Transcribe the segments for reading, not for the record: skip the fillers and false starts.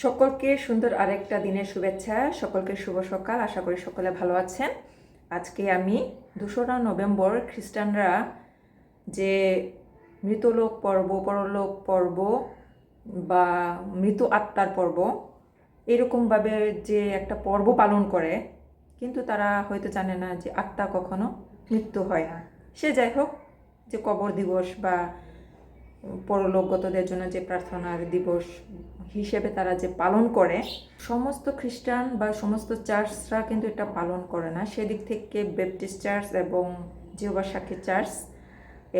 সকলকে সুন্দর আরেকটা দিনের শুভেচ্ছা। সকলকে শুভ সকাল। আশা করি সকলে ভালো আছেন। আজকে আমি 2রা নভেম্বর খ্রিস্টানরা যে মৃতলোক পর্ব, পরলোক পর্ব বা মৃত আত্মার পর্ব এরকমভাবে যে একটা পর্ব পালন করে, কিন্তু তারা হয়তো জানে না যে আত্মা কখনো মৃত্যু হয় না। সে যাই হোক, যে কবর দিবস বা পরলোকগতদের জন্য যে প্রার্থনার দিবস হিসেবে তারা যে পালন করে, সমস্ত খ্রিস্টান বা সমস্ত চার্চরা কিন্তু এটা পালন করে না। সেদিক থেকে ব্যাপটিস্ট চার্চ এবং জিহোবার সাক্ষী চার্চ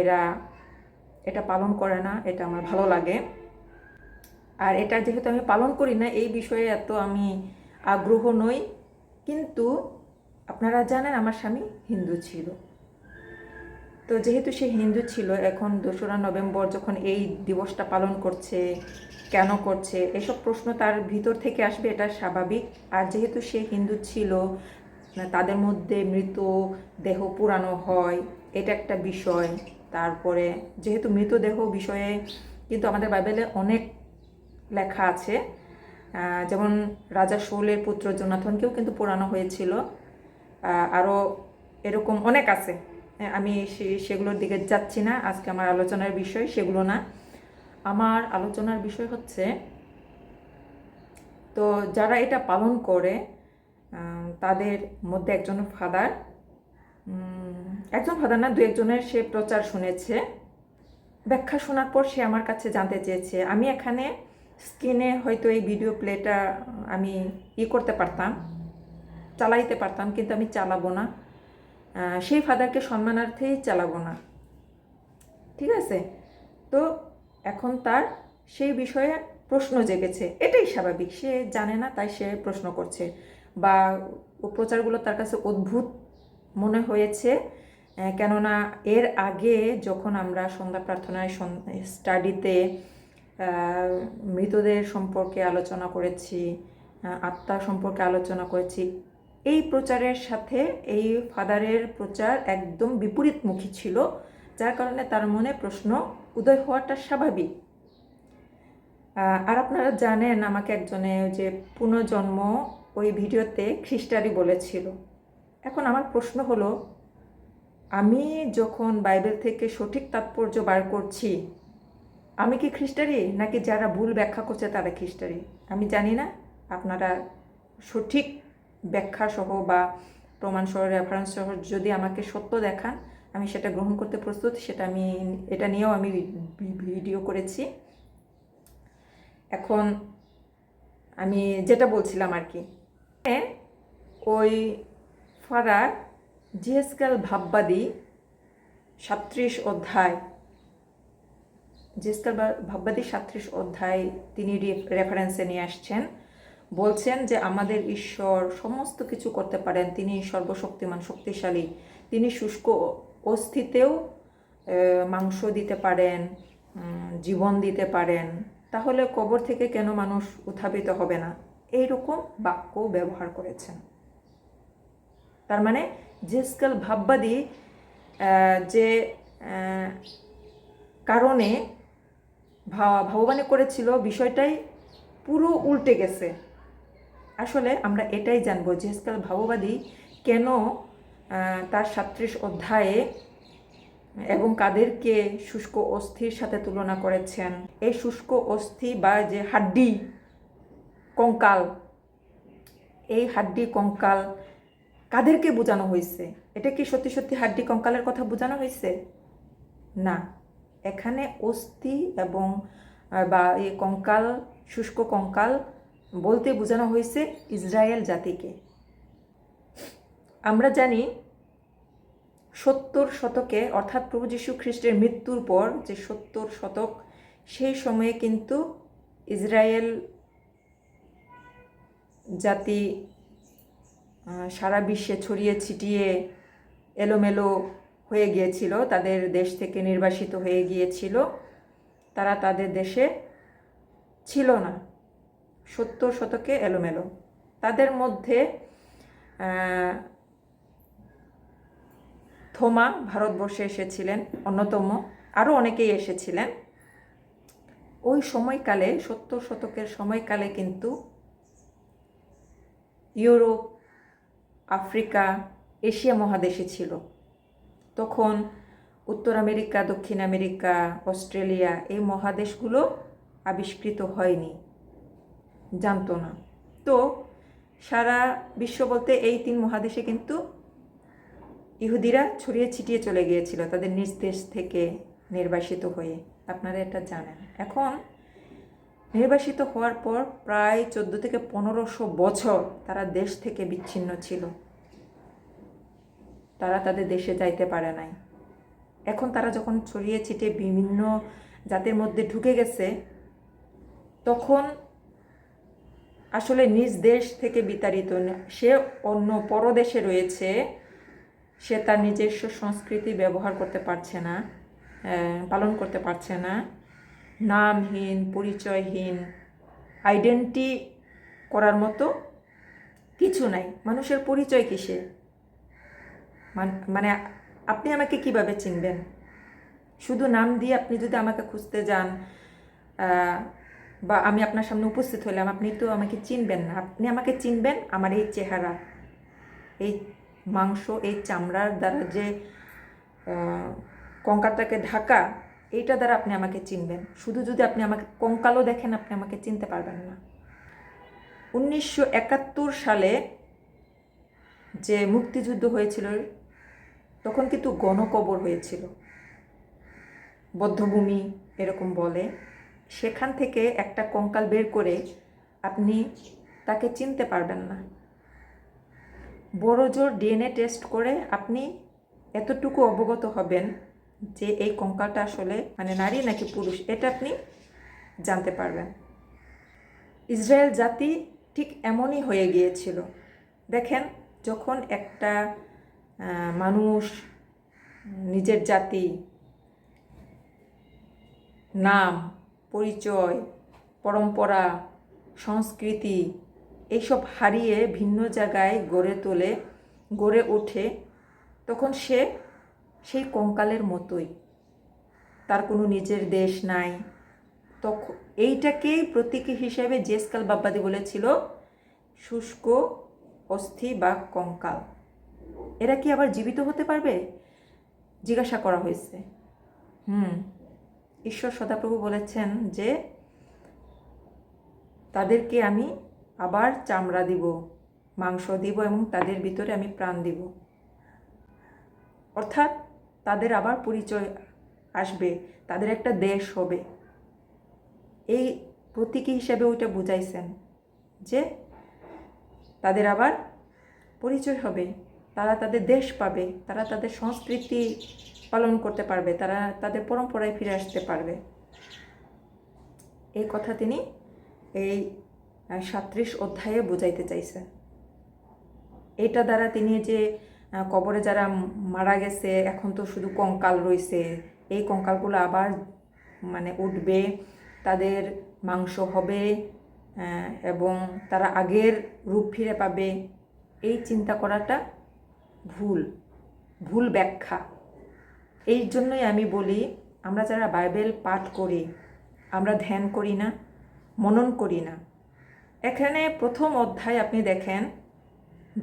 এরা এটা পালন করে না। এটা আমার ভালো লাগে। আর এটা যেহেতু আমি পালন করি না, এই বিষয়ে এত আমি আগ্রহ নই। কিন্তু আপনারা জানেন আমার স্বামী হিন্দু ছিল, তো যেহেতু সে হিন্দু ছিল, এখন 2রা নভেম্বর যখন এই দিবসটা পালন করছে, কেন করছে, এসব প্রশ্ন তার ভিতর থেকে আসবে, এটা স্বাভাবিক। আর যেহেতু সে হিন্দু ছিল, তাদের মধ্যে মৃত দেহ পুরানো হয়, এটা একটা বিষয়। তারপরে যেহেতু মৃতদেহ বিষয়ে কিন্তু আমাদের বাইবেলে অনেক লেখা আছে, যেমন রাজা শৌলের পুত্র জোনাথনকেও কিন্তু পোড়ানো হয়েছিল। আরও এরকম অনেক আছে। আমি সেগুলোর দিকে যাচ্ছি না। আজকে আমার আলোচনার বিষয় সেগুলো না। আমার আলোচনার বিষয় হচ্ছে, তো যারা এটা পালন করে তাদের মধ্যে একজন ফাদার না, 2-1জনের সে প্রচার শুনেছে। ব্যাখ্যা শোনার পর সে আমার কাছে জানতে চেয়েছে। আমি এখানে স্ক্রিনে হয়তো এই ভিডিও প্লেটা আমি করতে পারতাম, চালাইতে পারতাম, কিন্তু আমি চালাবো না। সেই ফাদারকে সম্মানার্থেই চালাবো না, ঠিক আছে? তো এখন তার সেই বিষয়ে প্রশ্ন জেগেছে, এটাই স্বাভাবিক। সে জানে না, তাই সে প্রশ্ন করছে, বা প্রচারগুলো তার কাছে অদ্ভুত মনে হয়েছে। কেননা এর আগে যখন আমরা সন্ধ্যা প্রার্থনায় স্টাডিতে মৃতদের সম্পর্কে আলোচনা করেছি, আত্মা সম্পর্কে আলোচনা করেছি, এই প্রচারের সাথে এই ফাদারের প্রচার একদম বিপরীতমুখী ছিল, যার কারণে তার মনে প্রশ্ন উদয় হওয়াটা স্বাভাবিক। আর আপনারা জানেন, আমাকে একজনে যে পুনর্জন্ম ওই ভিডিওতে খ্রিস্টারি বলেছিল। এখন আমার প্রশ্ন হলো, আমি যখন বাইবেল থেকে সঠিক তাৎপর্য বার করছি, আমি কি খ্রিস্টারি, নাকি যারা ভুল ব্যাখ্যা করছে তারা খ্রিস্টারি? আমি জানি না। আপনারা সঠিক ব্যাখ্যা সহ বা প্রমাণ সহ, রেফারেন্স সহ যদি আমাকে সত্য দেখান, আমি সেটা গ্রহণ করতে প্রস্তুত। সেটা আমি, এটা নিয়েও আমি ভিডিও করেছি। এখন আমি যেটা বলছিলাম আর কি, ওই ফাদার জিএসকেল ভাববাদী 37 অধ্যায়, জিএসকেল ভাববাদী 37 অধ্যায় তিনি রেফারেন্সে নিয়ে আসছেন। বলছেন যে আমাদের ঈশ্বর সমস্ত কিছু করতে পারেন, তিনি সর্বশক্তিমান, শক্তিশালী। তিনি শুষ্ক অস্থিতেও মাংস দিতে পারেন, জীবন দিতে পারেন। তাহলে কবর থেকে কেন মানুষ উত্থাপিত হবে না? এইরকম বাক্য ব্যবহার করেছেন। তার মানে জিএসকেল ভাববাদী যে কারণে ভাববানী করেছিল, বিষয়টাই পুরো উল্টে গেছে। আসলে আমরা এটাই জানবো, জিএসকেল ভাববাদী কেন তার 37 অধ্যায়ে এবং কাদেরকে শুষ্ক অস্থির সাথে তুলনা করেছেন। এই শুষ্ক অস্থি বা যে হাড্ডি কঙ্কাল, এই হাড্ডি কঙ্কাল কাদেরকে বোঝানো হয়েছে? এটা কি সত্যি সত্যি হাড্ডি কঙ্কালের কথা বোঝানো হয়েছে? না, এখানে অস্থি এবং বা এই কঙ্কাল, শুষ্ক কঙ্কাল বলতে বোঝানো হয়েছে ইসরায়েল জাতিকে। আমরা জানি 70 শতকে, অর্থাৎ প্রভু যীশু খ্রিস্টের মৃত্যুর পর যে 70 শতক, সেই সময়ে কিন্তু ইসরায়েল জাতি সারা বিশ্বে ছড়িয়ে ছিটিয়ে এলোমেলো হয়ে গিয়েছিল, তাদের দেশ থেকে নির্বাসিত হয়ে গিয়েছিল। তারা তাদের দেশে ছিল না। 70 শতকে এলোমেলো। তাদের মধ্যে থোমা ভারতবর্ষে এসেছিলেন অন্যতম, আরও অনেকেই এসেছিলেন। ওই সময়কালে 70 শতকের সময়কালে কিন্তু ইউরোপ, আফ্রিকা, এশিয়া মহাদেশে ছিল। তখন উত্তর আমেরিকা, দক্ষিণ আমেরিকা, অস্ট্রেলিয়া এই মহাদেশগুলো আবিষ্কৃত হয়নি, জানতো না। তো সারা বিশ্ব বলতে এই 3 মহাদেশে কিন্তু ইহুদিরা ছড়িয়ে ছিটিয়ে চলে গিয়েছিল তাদের নিজ দেশ থেকে নির্বাসিত হয়ে। আপনারা এটা জানেন। এখন নির্বাসিত হওয়ার পর প্রায় 14 থেকে 1500 বছর তারা দেশ থেকে বিচ্ছিন্ন ছিল। তারা তাদের দেশে যাইতে পারে নাই। এখন তারা যখন ছড়িয়ে ছিটিয়ে বিভিন্ন জাতির মধ্যে ঢুকে গেছে, তখন আসলে নিজ দেশ থেকে বিতাড়িত, সে অন্য পরদেশে রয়েছে, সে তার নিজস্ব সংস্কৃতি ব্যবহার করতে পারছে না, পালন করতে পারছে না, নামহীন, পরিচয়হীন, আইডেন্টি করার মতো কিছু নাই। মানুষের পরিচয় কিসে? মানে আপনি আমাকে কিভাবে চিনবেন? শুধু নাম দিয়ে আপনি যদি আমাকে খুঁজতে যান, বা আমি আপনার সামনে উপস্থিত হলাম, আপনি তো আমাকে চিনবেন না। আপনি আমাকে চিনবেন আমার এই চেহারা, এই মাংস, এই চামড়ার দ্বারা যে কঙ্কালটাকে ঢাকা, এইটা দ্বারা আপনি আমাকে চিনবেন। শুধু যদি আপনি আমাকে কঙ্কালও দেখেন, আপনি আমাকে চিনতে পারবেন না। 1971 সালে যে মুক্তিযুদ্ধ হয়েছিল, তখন কিন্তু গণকবর হয়েছিল, বধ্যভূমি এরকম বলে। সেখান থেকে একটা কঙ্কাল বের করে আপনি তাকে চিনতে পারবেন না। বড় জোর ডিএনএ টেস্ট করে আপনি এতটুকু অবগত হবেন যে এই কঙ্কালটা আসলে মানে নারী নাকি পুরুষ, এটা আপনি জানতে পারবেন। ইসরায়েল জাতি ঠিক এমনই হয়ে গিয়েছিল। দেখেন, যখন একটা মানুষ নিজের জাতি, নাম, পরিচয়, পরম্পরা, সংস্কৃতি এইসব হারিয়ে ভিন্ন জায়গায় গড়ে ওঠে, তখন সে সেই কঙ্কালের মতোই, তার কোনো নিজের দেশ নাই। তখন এইটাকেই প্রতীকী হিসেবে জেসকাল বাব্বাদি বলেছিল শুষ্ক অস্থি বা কঙ্কাল। এরা কি আবার জীবিত হতে পারবে? জিজ্ঞাসা করা হয়েছে। ঈশ্বর সদাপ্রভু বলেছেন যে তাদেরকে আমি আবার চামড়া দিব, মাংস দিব এবং তাদের ভিতরে আমি প্রাণ দিব। অর্থাৎ তাদের আবার পরিচয় আসবে, তাদের একটা দেশ হবে। এই প্রতীকী হিসাবে ওইটা বুঝাইছেন যে তাদের আবার পরিচয় হবে, তারা তাদের দেশ পাবে, তারা তাদের সংস্কৃতি পালন করতে পারবে, তারা তাদের পরম্পরায় ফিরে আসতে পারবে। এই কথা তিনি এই 37 অধ্যায়ে বুঝাইতে চাইছেন। এটা দ্বারা তিনি যে কবরে যারা মারা গেছে, এখন তো শুধু কঙ্কাল রয়েছে, এই কঙ্কালগুলো আবার মানে উঠবে, তাদের মাংস হবে এবং তারা আগের রূপ ফিরে পাবে, এই চিন্তা করাটা ভুল ব্যাখ্যা। এই জন্যই আমি বলি, আমরা যারা বাইবেল পাঠ করি, আমরা ধ্যান করি না, মনন করি না। এখানে প্রথম অধ্যায় আপনি দেখেন,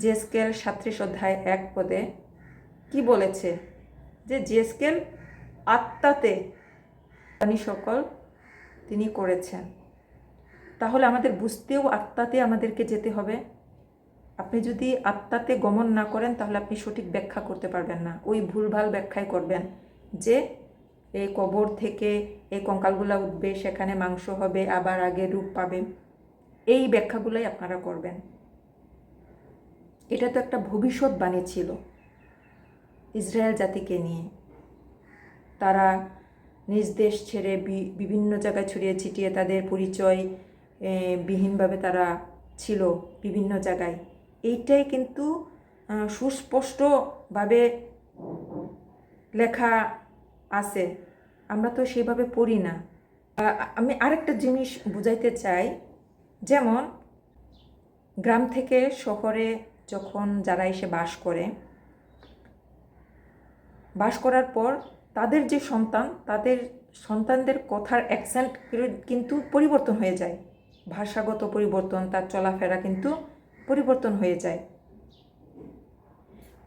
জেসকেল 37 অধ্যায় 1 পদে কি বলেছে, যে জেসকেল আত্মাতে সকল তিনি করেছেন। তাহলে আমাদের বুঝতেও আত্মাতে আমাদেরকে যেতে হবে। আপনি যদি আত্মাতে গমন না করেন, তাহলে আপনি সঠিক ব্যাখ্যা করতে পারবেন না। ওই ভুলভাল ব্যাখ্যাই করবেন যে এই কবর থেকে এই কঙ্কালগুলা উঠবে, সেখানে মাংস হবে, আবার আগের রূপ পাবে। এই ব্যাখ্যাগুলাই আপনারা করবেন। এটা তো একটা ভবিষ্যৎবাণী ছিল ইসরায়েল জাতিকে নিয়ে। তারা নিজ দেশ ছেড়ে বিভিন্ন জায়গায় ছড়িয়ে ছিটিয়ে তাদের পরিচয় বিহীনভাবে তারা ছিল বিভিন্ন জায়গায়। এইটাই কিন্তু সুস্পষ্টভাবে লেখা আছে, আমরা তো সেভাবে পড়ি না। আমি আরেকটা জিনিস বুঝাইতে চাই, যেমন গ্রাম থেকে শহরে যখন যারা এসে বাস করার পর তাদের যে সন্তান, তাদের সন্তানদের কথার অ্যাকসেন্ট কিন্তু পরিবর্তন হয়ে যায়, ভাষাগত পরিবর্তন, তার চলাফেরা কিন্তু পরিবর্তন হয়ে যায়।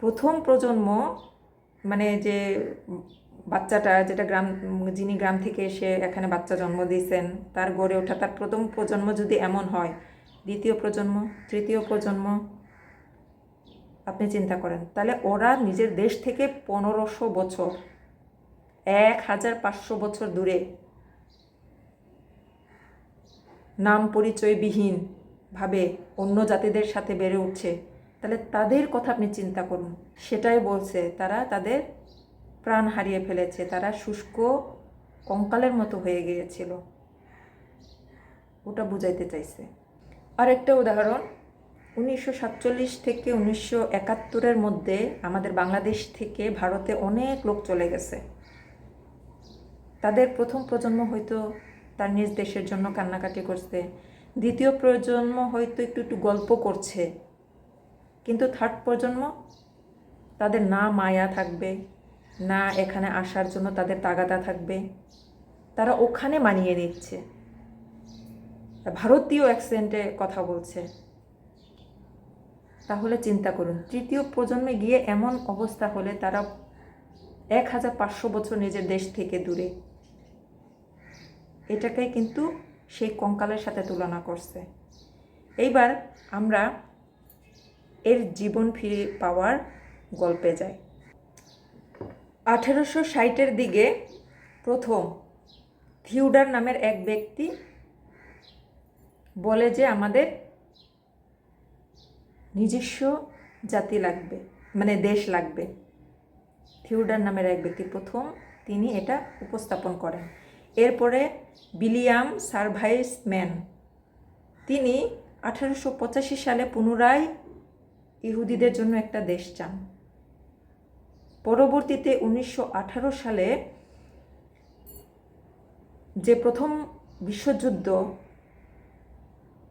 প্রথম প্রজন্ম মানে যে বাচ্চাটা যেটা যিনি গ্রাম থেকে এসে এখানে বাচ্চা জন্ম দিয়েছেন, তার গড়ে ওঠা তার প্রথম প্রজন্ম যদি এমন হয়, দ্বিতীয় প্রজন্ম, তৃতীয় প্রজন্ম, আপনি চিন্তা করেন, তাহলে ওরা নিজের দেশ থেকে 1500 বছর, 1500 বছর দূরে নাম পরিচয়বিহীন ভাবে অন্য জাতিদের সাথে বেড়ে উঠছে। তাহলে তাদের কথা আপনি চিন্তা করুন। সেটাই বলছে, তারা তাদের প্রাণ হারিয়ে ফেলেছে, তারা শুষ্ক কঙ্কালের মতো হয়ে গিয়েছিল, ওটা বুঝাইতে চাইছে। আরেকটা উদাহরণ, 1947 থেকে 1971 মধ্যে আমাদের বাংলাদেশ থেকে ভারতে অনেক লোক চলে গেছে। তাদের প্রথম প্রজন্ম হয়তো তার নিজ দেশের জন্য কান্নাকাটি করছে, দ্বিতীয় প্রজন্ম হয়তো একটু একটু গল্প করছে, কিন্তু থার্ড প্রজন্ম তাদের না মায়া থাকবে, না এখানে আসার জন্য তাদের তাগাদা থাকবে, তারা ওখানে মানিয়ে নিচ্ছে, ভারতীয় অ্যাকসেন্টে কথা বলছে। তাহলে চিন্তা করুন, তৃতীয় প্রজন্মে গিয়ে এমন অবস্থা হলে তারা 1500 বছর নিজের দেশ থেকে দূরে, এটাকে কিন্তু সেই কঙ্কালের সাথে তুলনা করছে। এইবার আমরা এর জীবন ফিরে পাওয়ার গল্পে যাই। 1860-এর দিকে প্রথম থিওডার নামের এক ব্যক্তি বলে যে আমাদের নিজস্ব জাতি লাগবে, মানে দেশ লাগবে। থিওডার নামের এক ব্যক্তি প্রথম তিনি এটা উপস্থাপন করেন। এরপরে উইলিয়াম সারভাইস ম্যান, তিনি 1885 সালে পুনরায় ইহুদিদের জন্য একটা দেশ চান। পরবর্তীতে 1918 সালে যে প্রথম বিশ্বযুদ্ধ,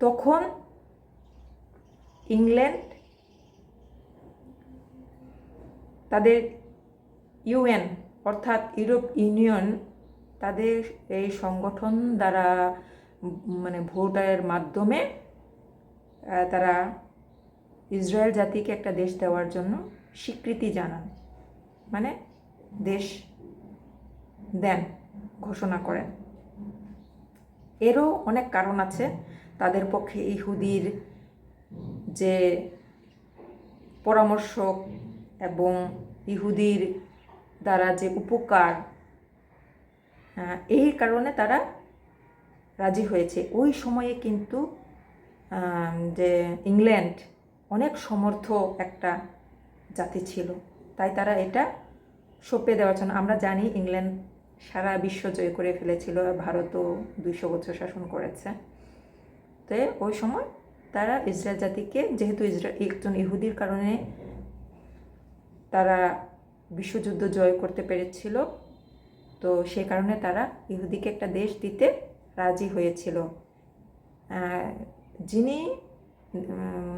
তখন ইংল্যান্ড তাদের ইউএন অর্থাৎ ইউরোপ ইউনিয়ন তাদের এই সংগঠন দ্বারা মানে ভোটের মাধ্যমে তারা ইসরায়েল জাতিকে একটা দেশ দেওয়ার জন্য স্বীকৃতি জানান, মানে দেশ দেন, ঘোষণা করেন। এরও অনেক কারণ আছে। তাদের পক্ষে ইহুদির যে পরামর্শক এবং ইহুদির দ্বারা যে উপকার, এই কারণে তারা রাজি হয়েছে। ওই সময়ে কিন্তু যে ইংল্যান্ড অনেক সমর্থ একটা জাতি ছিল, তাই তারা এটা সঁপে দেওয়ার জন্য, আমরা জানি ইংল্যান্ড সারা বিশ্ব জয় করে ফেলেছিল, ভারতও 200 বছর শাসন করেছে। তো ওই সময় তারা ইসরায়েল জাতিকে, যেহেতু একজন ইহুদির কারণে তারা বিশ্বযুদ্ধ জয় করতে পেরেছিল, তো সেই কারণে তারা ইহুদিকে একটা দেশ দিতে রাজি হয়েছিল। যিনি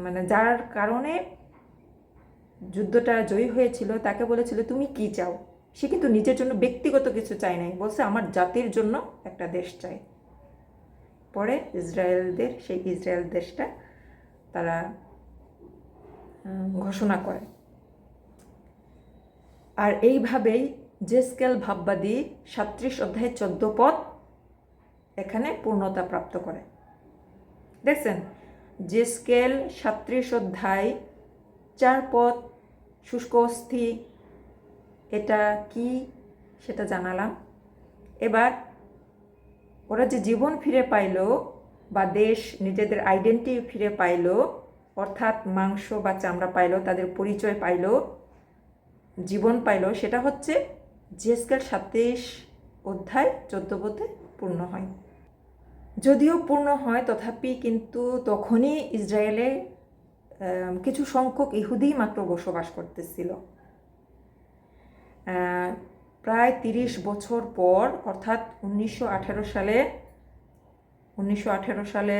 মানে যার কারণে যুদ্ধটা জয়ী হয়েছিল তাকে বলেছিল তুমি কি চাও, সে কিন্তু নিজের জন্য ব্যক্তিগত কিছু চায় নাই, বলছে আমার জাতির জন্য একটা দেশ চাই। পরে সেই ইসরায়েল দেশটা তারা ঘোষণা করে। আর এইভাবেই জেস্কেল ভাববাদী 37 অধ্যায় 14 পদ এখানে পূর্ণতা প্রাপ্ত করে। দেখছেন, জেস্কেল 37 অধ্যায় 4 পদ, শুষ্ক অস্থি, এটা কি সেটা জানালাম। এবার ওরা যে জীবন ফিরে পাইল বা দেশ নিজেদের আইডেন্টিটি ফিরে পাইল, অর্থাৎ মাংস বা চামড়া পাইল, তাদের পরিচয় পাইল, জীবন পাইল, সেটা হচ্ছে জেস্কেল 37 অধ্যায় 14 পদে পূর্ণ হয়। যদিও পূর্ণ হয়, তথাপি কিন্তু তখনই ইসরায়েলে কিছু সংখ্যক ইহুদি মাত্র বসবাস করতেছিল। প্রায় 30 বছর পর, অর্থাৎ 1918 সালে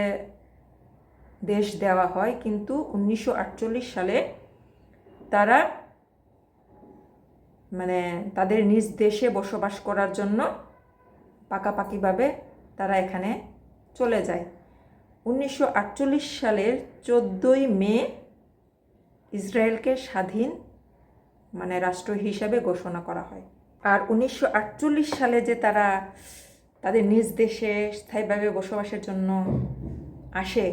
দেশ দেওয়া হয়, কিন্তু 1948 সালে তারা মানে তাদের নিজ দেশে বসবাস করার জন্য পাকাপাকিভাবে তারা এখানে চলে যায়। 1948 সালের 14ই মে ইসরায়েলকে স্বাধীন রাষ্ট্র হিসাবে ঘোষণা করা হয়। আর 1948 সালে যে তারা তাদের নিজ দেশে স্থায়ীভাবে বসবাসের জন্য আসে,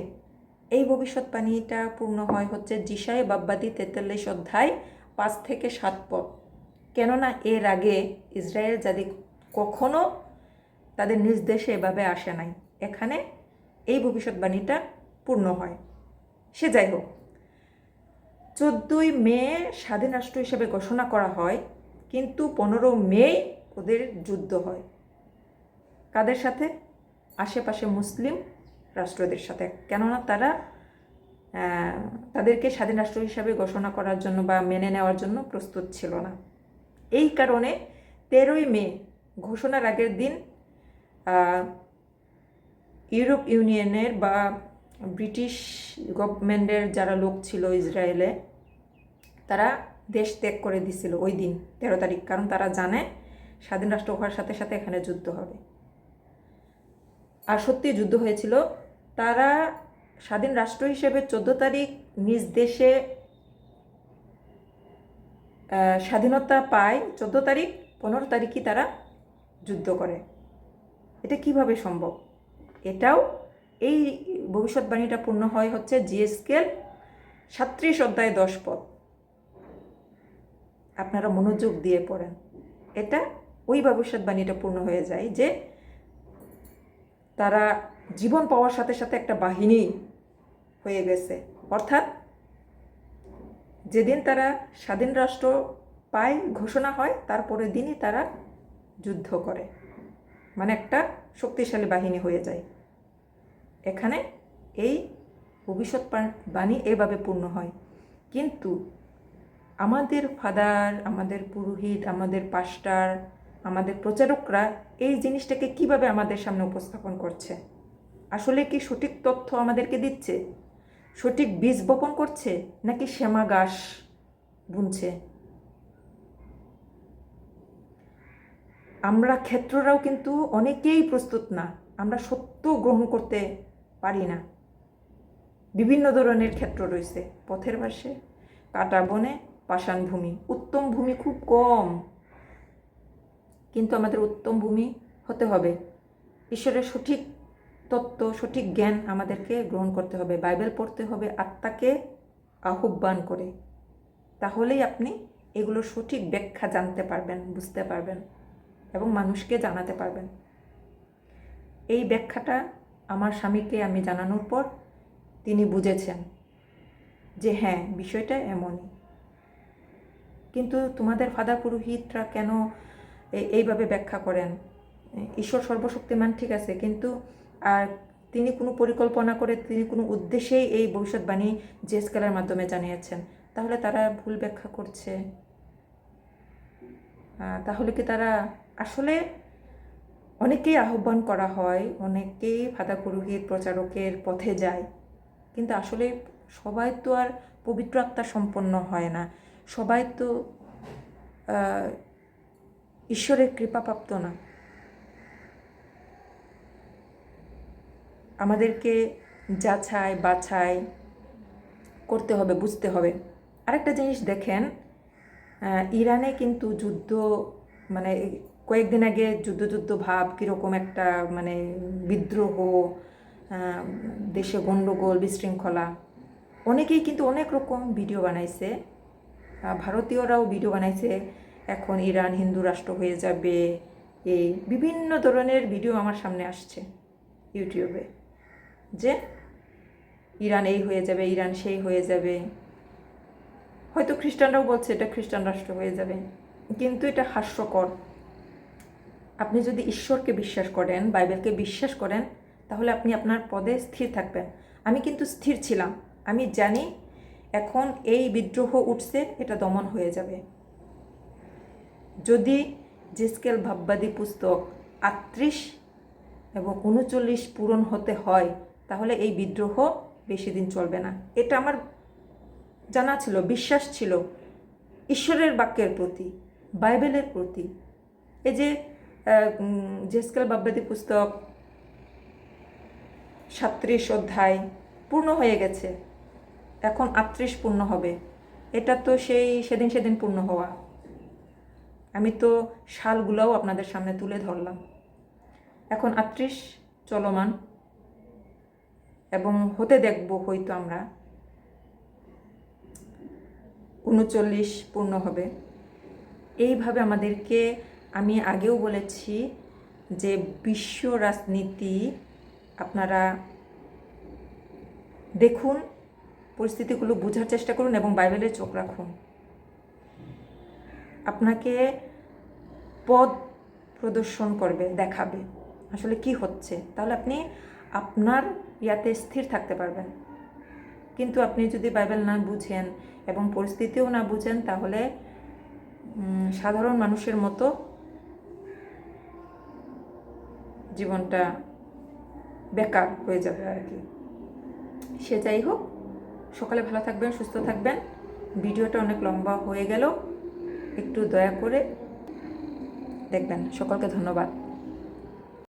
এই ভবিষ্যৎবাণীটা পূর্ণ হয় হচ্ছে যিশায় বাব্বাদি 43 অধ্যায় 5 থেকে 7 পদ। কেননা এর আগে ইসরায়েল যদি কখনো তাদের নিজ দেশে এভাবে আসে নাই, এখানে এই ভবিষ্যৎবাণীটা পূর্ণ হয়। সে যাই হোক, 14ই মে স্বাধীন রাষ্ট্র হিসেবে ঘোষণা করা হয়, কিন্তু 15 মে ওদের যুদ্ধ হয়। কাদের সাথে? আশেপাশে মুসলিম রাষ্ট্রদের সাথে। কেননা তারা তাদেরকে স্বাধীন রাষ্ট্র হিসাবে ঘোষণা করার জন্য বা মেনে নেওয়ার জন্য প্রস্তুত ছিল না। এই কারণে 13ই মে ঘোষণার আগের দিন ইউরোপ ইউনিয়নের বা ব্রিটিশ গভর্নমেন্টের যারা লোক ছিল ইসরায়েলে, তারা দেশ ত্যাগ করে দিছিল ওই দিন 13 তারিখ। কারণ তারা জানে স্বাধীন রাষ্ট্র হওয়ার সাথে সাথে এখানে যুদ্ধ হবে। আর সত্যি যুদ্ধ হয়েছিল। তারা স্বাধীন রাষ্ট্র হিসেবে 14 তারিখ নিজ দেশে স্বাধীনতা পায়। 14 তারিখ 15 তারিখই তারা যুদ্ধ করে। এটা কিভাবে সম্ভব? এটাও এই ভবিষ্যৎবাণীটা পূর্ণ হয় হচ্ছে জিএসকেল 37 অধ্যায় 10 পদ। আপনারা মনোযোগ দিয়ে পড়েন। এটা ওই ভবিষ্যৎবাণীটা পূর্ণ হয়ে যায় যে তারা জীবন পাওয়ার সাথে সাথে একটা বাহিনী হয়ে গেছে। অর্থাৎ যেদিন তারা স্বাধীন রাষ্ট্র পায় ঘোষণা হয়, তারপরের দিনই তারা যুদ্ধ করে, একটা শক্তিশালী বাহিনী হয়ে যায়। এখানে এই ভবিষ্যৎবাণী এভাবে পূর্ণ হয়। কিন্তু আমাদের ফাদার, আমাদের পুরোহিত, আমাদের পাস্টার, আমাদের প্রচারকরা এই জিনিসটাকে কিভাবে আমাদের সামনে উপস্থাপন করছে? আসলে কি সঠিক তথ্য আমাদেরকে দিচ্ছে? সঠিক বীজ বপন করছে নাকি শ্যামা ঘাস বুনছে? আমরা ক্ষেত্ররাও কিন্তু অনেকেই প্রস্তুত না। আমরা সত্য গ্রহণ করতে পারি না। বিভিন্ন ধরনের ক্ষেত্র রয়েছে, পথের পাশে, কাটা বনে, পাষাণ ভূমি। উত্তম ভূমি খুব কম, কিন্তু আমাদের উত্তম ভূমি হতে হবে। ঈশ্বরের সঠিক তত্ত্ব, সঠিক জ্ঞান আমাদেরকে গ্রহণ করতে হবে। বাইবেল পড়তে হবে আত্মাকে আহ্বান করে। তাহলেই আপনি এগুলোর সঠিক ব্যাখ্যা জানতে পারবেন, বুঝতে পারবেন এবং মানুষকে জানাতে পারবেন। এই ব্যাখ্যাটা আমার স্বামীকে আমি জানানোর পর তিনি বুঝেছেন যে হ্যাঁ, বিষয়টা এমনই। কিন্তু তোমাদের ফাদার পুরোহিতরা কেন এইভাবে ব্যাখ্যা করেন? ঈশ্বর সর্বশক্তিমান, ঠিক আছে, কিন্তু আর তিনি কোনো পরিকল্পনা করে, তিনি কোনো উদ্দেশ্যেই এই ভবিষ্যৎবাণী জিএসকেলের মাধ্যমে জানিয়েছেন। তাহলে তারা ভুল ব্যাখ্যা করছে। তাহলে কি তারা আসলে, অনেকেই আহ্বান করা হয়, অনেকেই ফাদার পুরোহিত প্রচারকের পথে যায়, কিন্তু আসলে সবাই তো আর পবিত্র আত্মা সম্পন্ন হয় না। সবাই তো ঈশ্বরের কৃপাপ্রাপ্ত না। আমাদেরকে যাচাই বাছাই করতে হবে, বুঝতে হবে। আরেকটা জিনিস দেখেন, ইরানে কিন্তু যুদ্ধ, কয়েকদিন আগে যুদ্ধ ভাব, কীরকম একটা বিদ্রোহ, দেশে গণ্ডগোল, বিশৃঙ্খলা, অনেকেই কিন্তু অনেক রকম ভিডিও বানাইছে। ভারতীয়রাও ভিডিও বানাইছে, এখন ইরান হিন্দু রাষ্ট্র হয়ে যাবে, এই বিভিন্ন ধরনের ভিডিও আমার সামনে আসছে ইউটিউবে, যে ইরান এই হয়ে যাবে, ইরান সেই হয়ে যাবে। হয়তো খ্রিস্টানরাও বলছে এটা খ্রিস্টান রাষ্ট্র হয়ে যাবে, কিন্তু এটা হাস্যকর। আপনি যদি ঈশ্বরকে বিশ্বাস করেন, বাইবেলকে বিশ্বাস করেন, তাহলে আপনি আপনার পদে স্থির থাকবেন। আমি কিন্তু স্থির ছিলাম। আমি জানি এখন এই বিদ্রোহ উঠছে, এটা দমন হয়ে যাবে। যদি জিএসকেল ভাববাদী পুস্তক 38 এবং 39 পূরণ হতে হয়, তাহলে এই বিদ্রোহ বেশি দিন চলবে না। এটা আমার জানা ছিল, বিশ্বাস ছিল ঈশ্বরের বাক্যের প্রতি, বাইবেলের প্রতি। এই যে জেসকেল বাব্বাদি পুস্তক 37 অধ্যায় পূর্ণ হয়ে গেছে, এখন 38 পূর্ণ হবে। এটা তো সেদিন পূর্ণ হওয়া। আমি তো সালগুলোও আপনাদের সামনে তুলে ধরলাম। এখন 38 চলমান এবং হতে দেখব, হয়তো আমরা 39 পূর্ণ হবে। এইভাবে আমাদেরকে, আমি আগেও বলেছি যে বিশ্ব রাজনীতি আপনারা দেখুন, পরিস্থিতিগুলো বোঝার চেষ্টা করুন এবং বাইবেলে চোখ রাখুন। আপনাকে পথ প্রদর্শন করবে, দেখাবে আসলে কি হচ্ছে, তাহলে আপনি আপনার ইয়াতে স্থির থাকতে পারবেন। কিন্তু আপনি যদি বাইবেল না বুঝেন এবং পরিস্থিতিও না বুঝেন, তাহলে সাধারণ মানুষের মতো জীবনটা বেকার হয়ে যাবে আর কি। সে যাই হোক, সকালে ভালো থাকবেন, সুস্থ থাকবেন। ভিডিওটা অনেক লম্বা হয়ে গেল, একটু দয়া করে দেখবেন। সকলকে ধন্যবাদ।